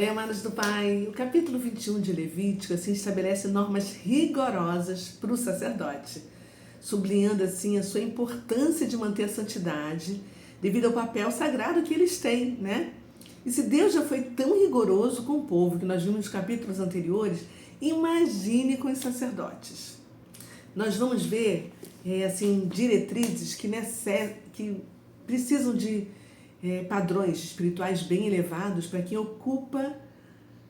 Oi, amados do Pai. O capítulo 21 de Levítico assim estabelece normas rigorosas para o sacerdote, sublinhando assim a sua importância de manter a santidade devido ao papel sagrado que eles têm, né? E se Deus já foi tão rigoroso com o povo que nós vimos nos capítulos anteriores, imagine com os sacerdotes. Nós vamos ver diretrizes que precisam de padrões espirituais bem elevados para quem ocupa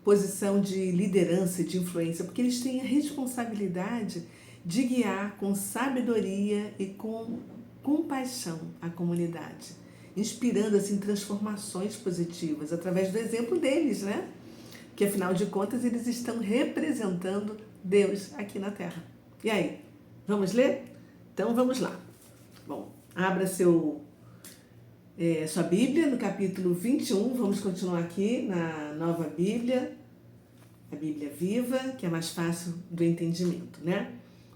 posição de liderança e de influência, porque eles têm a responsabilidade de guiar com sabedoria e com compaixão a comunidade, inspirando assim transformações positivas através do exemplo deles, né? Que afinal de contas eles estão representando Deus aqui na Terra. E aí, vamos ler? Então vamos lá. Bom, abra sua Bíblia no capítulo 21, vamos continuar aqui na Nova Bíblia, a Bíblia Viva, que é mais fácil do entendimento, né?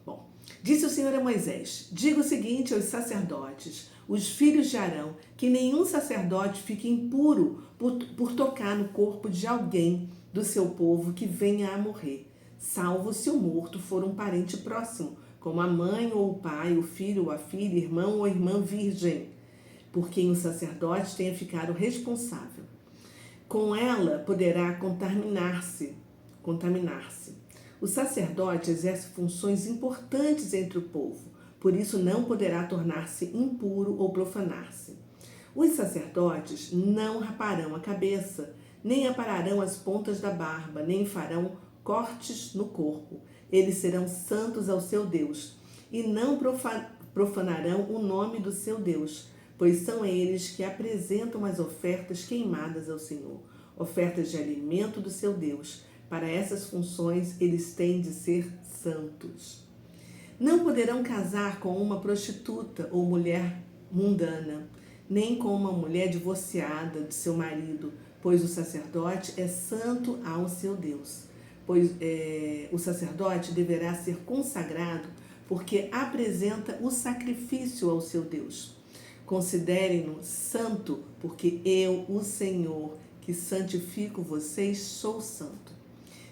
Bom, disse o Senhor a Moisés: diga o seguinte aos sacerdotes, os filhos de Arão, que nenhum sacerdote fique impuro por tocar no corpo de alguém do seu povo que venha a morrer, salvo se o morto for um parente próximo, como a mãe ou o pai, o filho ou a filha, irmão ou irmã virgem, por quem o sacerdote tenha ficado responsável. Com ela poderá contaminar-se. O sacerdote exerce funções importantes entre o povo, por isso não poderá tornar-se impuro ou profanar-se. Os sacerdotes não raparão a cabeça, nem apararão as pontas da barba, nem farão cortes no corpo. Eles serão santos ao seu Deus, e não profanarão o nome do seu Deus, pois são eles que apresentam as ofertas queimadas ao Senhor, ofertas de alimento do seu Deus. Para essas funções, eles têm de ser santos. Não poderão casar com uma prostituta ou mulher mundana, nem com uma mulher divorciada de seu marido, pois o sacerdote é santo ao seu Deus. Pois o sacerdote deverá ser consagrado porque apresenta o sacrifício ao seu Deus. Considerem-no santo, porque eu, o Senhor, que santifico vocês, sou santo.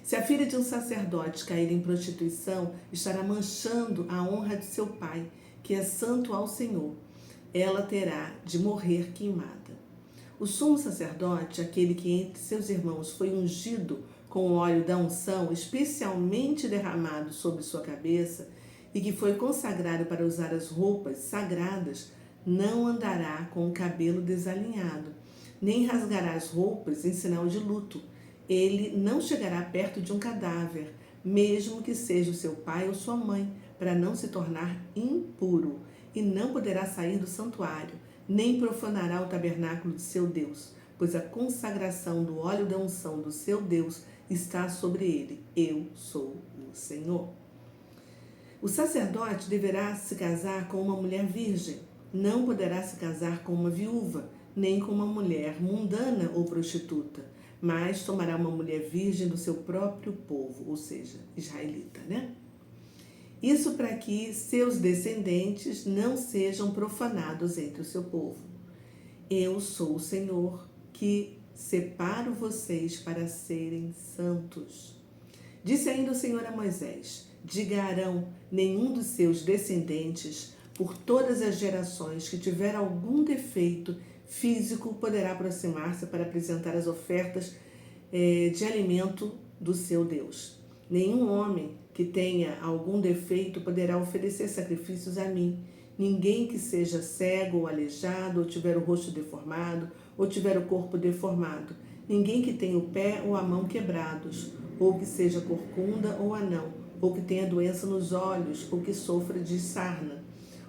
Se a filha de um sacerdote cair em prostituição, estará manchando a honra de seu pai, que é santo ao Senhor. Ela terá de morrer queimada. O sumo sacerdote, aquele que entre seus irmãos foi ungido com o óleo da unção, especialmente derramado sobre sua cabeça, e que foi consagrado para usar as roupas sagradas, não andará com o cabelo desalinhado, nem rasgará as roupas em sinal de luto. Ele não chegará perto de um cadáver, mesmo que seja o seu pai ou sua mãe, para não se tornar impuro, e não poderá sair do santuário, nem profanará o tabernáculo de seu Deus, pois a consagração do óleo da unção do seu Deus está sobre ele. Eu sou o Senhor. O sacerdote deverá se casar com uma mulher virgem. Não poderá se casar com uma viúva, nem com uma mulher mundana ou prostituta, mas tomará uma mulher virgem do seu próprio povo, ou seja, israelita, né? Isso para que seus descendentes não sejam profanados entre o seu povo. Eu sou o Senhor, que separo vocês para serem santos. Disse ainda o Senhor a Moisés: diga a Arão, nenhum dos seus descendentes, por todas as gerações que tiver algum defeito físico, poderá aproximar-se para apresentar as ofertas de alimento do seu Deus. Nenhum homem que tenha algum defeito poderá oferecer sacrifícios a mim. Ninguém que seja cego ou aleijado, ou tiver o rosto deformado, ou tiver o corpo deformado. Ninguém que tenha o pé ou a mão quebrados, ou que seja corcunda ou anão, ou que tenha doença nos olhos, ou que sofra de sarna,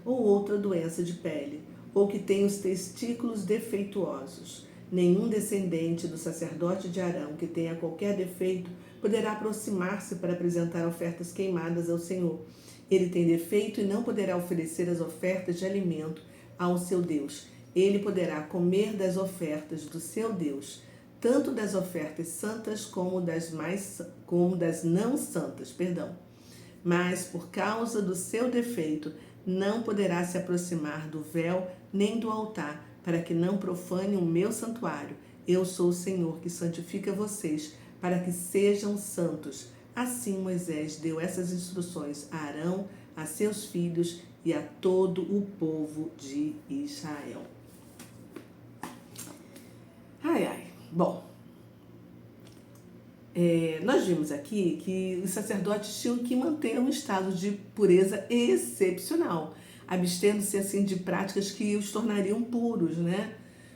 ou outra doença de pele, ou que tenha os testículos defeituosos. Nenhum descendente do sacerdote de Arão que tenha qualquer defeito poderá aproximar-se para apresentar ofertas queimadas ao Senhor. Ele tem defeito e não poderá oferecer as ofertas de alimento ao seu Deus. Ele poderá comer das ofertas do seu Deus, tanto das ofertas santas como das não santas, Mas, por causa do seu defeito, não poderá se aproximar do véu nem do altar, para que não profane o meu santuário. Eu sou o Senhor que santifica vocês, para que sejam santos. Assim Moisés deu essas instruções a Arão, a seus filhos e a todo o povo de Israel. Ai, ai. Bom, nós vimos aqui que os sacerdotes tinham que manter um estado de pureza excepcional, abstendo-se assim de práticas que os tornariam puros, né?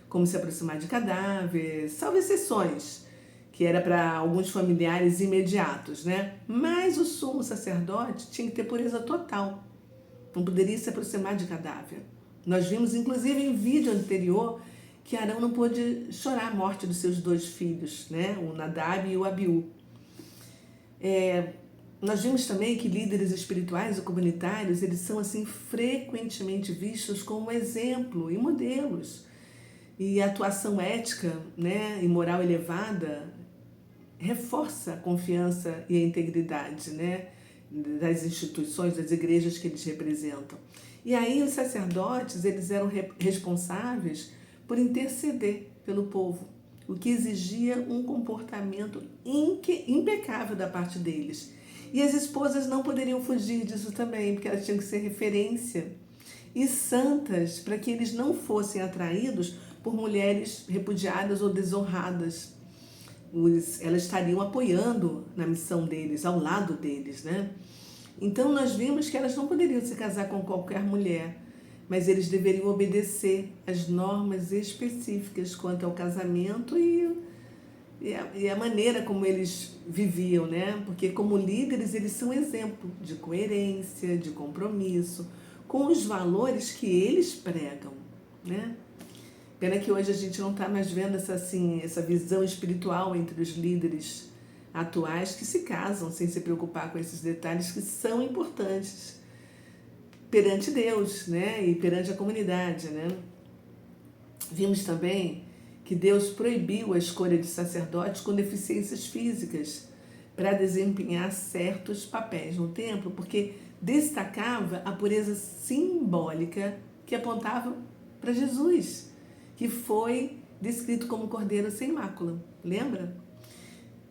Como se aproximar de cadáver, salvo exceções, que era para alguns familiares imediatos, né? Mas o sumo sacerdote tinha que ter pureza total, não poderia se aproximar de cadáver. Nós vimos, inclusive, em vídeo anterior, que Arão não pôde chorar a morte dos seus 2 filhos, né? O Nadab e o Abiú. Nós vimos também que líderes espirituais e comunitários, eles são assim frequentemente vistos como exemplo e modelos. E a atuação ética, né, e moral elevada reforça a confiança e a integridade, né, das instituições, das igrejas que eles representam. E aí os sacerdotes, eles eram responsáveis por interceder pelo povo, o que exigia um comportamento impecável da parte deles. E as esposas não poderiam fugir disso também, porque elas tinham que ser referência e santas para que eles não fossem atraídos por mulheres repudiadas ou desonradas. Elas estariam apoiando na missão deles, ao lado deles, né? Então nós vimos que elas não poderiam se casar com qualquer mulher, mas eles deveriam obedecer às normas específicas quanto ao casamento e a maneira como eles viviam, né? Porque como líderes eles são exemplo de coerência, de compromisso com os valores que eles pregam, né? Pena que hoje a gente não está mais vendo essa visão espiritual entre os líderes atuais que se casam sem se preocupar com esses detalhes que são importantes perante Deus, né? E perante a comunidade, né? Vimos também que Deus proibiu a escolha de sacerdotes com deficiências físicas para desempenhar certos papéis no templo, porque destacava a pureza simbólica que apontava para Jesus, que foi descrito como cordeiro sem mácula. Lembra?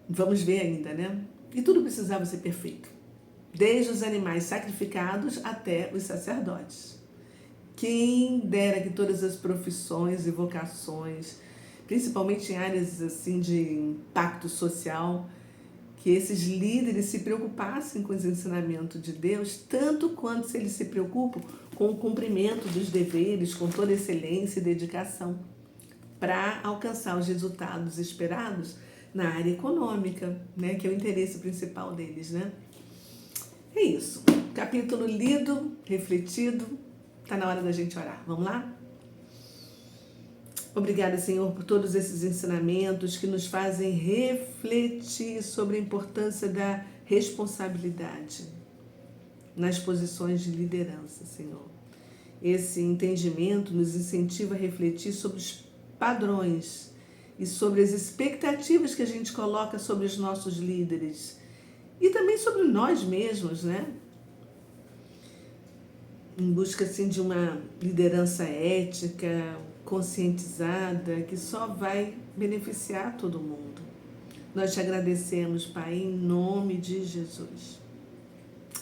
Vamos ver ainda, né? E tudo precisava ser perfeito, desde os animais sacrificados até os sacerdotes. Quem dera que todas as profissões e vocações, principalmente em áreas assim de impacto social, que esses líderes se preocupassem com os ensinamentos de Deus, tanto quanto se eles se preocupam com o cumprimento dos deveres, com toda excelência e dedicação, para alcançar os resultados esperados na área econômica, né, que é o interesse principal deles, né? É isso. Capítulo lido, refletido. Está na hora da gente orar. Vamos lá? Obrigada, Senhor, por todos esses ensinamentos que nos fazem refletir sobre a importância da responsabilidade nas posições de liderança, Senhor. Esse entendimento nos incentiva a refletir sobre os padrões e sobre as expectativas que a gente coloca sobre os nossos líderes e também sobre nós mesmos, né? Em busca assim de uma liderança ética, conscientizada, que só vai beneficiar todo mundo. Nós te agradecemos, Pai, em nome de Jesus.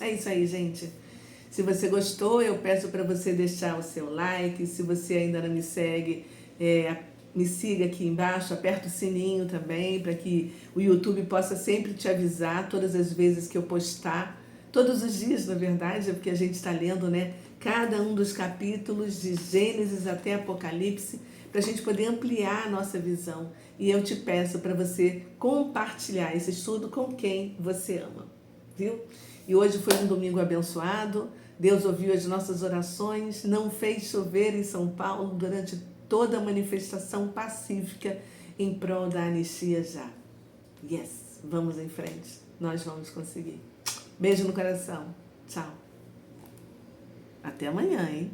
É isso aí, gente. Se você gostou, eu peço para você deixar o seu like. Se você ainda não me segue, me siga aqui embaixo, aperta o sininho também, para que o YouTube possa sempre te avisar todas as vezes que eu postar, todos os dias, na verdade, porque a gente está lendo, né, cada um dos capítulos de Gênesis até Apocalipse, para a gente poder ampliar a nossa visão. E eu te peço para você compartilhar esse estudo com quem você ama, viu? E hoje foi um domingo abençoado, Deus ouviu as nossas orações, não fez chover em São Paulo durante toda a manifestação pacífica em prol da anistia já. Yes, vamos em frente, nós vamos conseguir. Beijo no coração, tchau. Até amanhã, hein?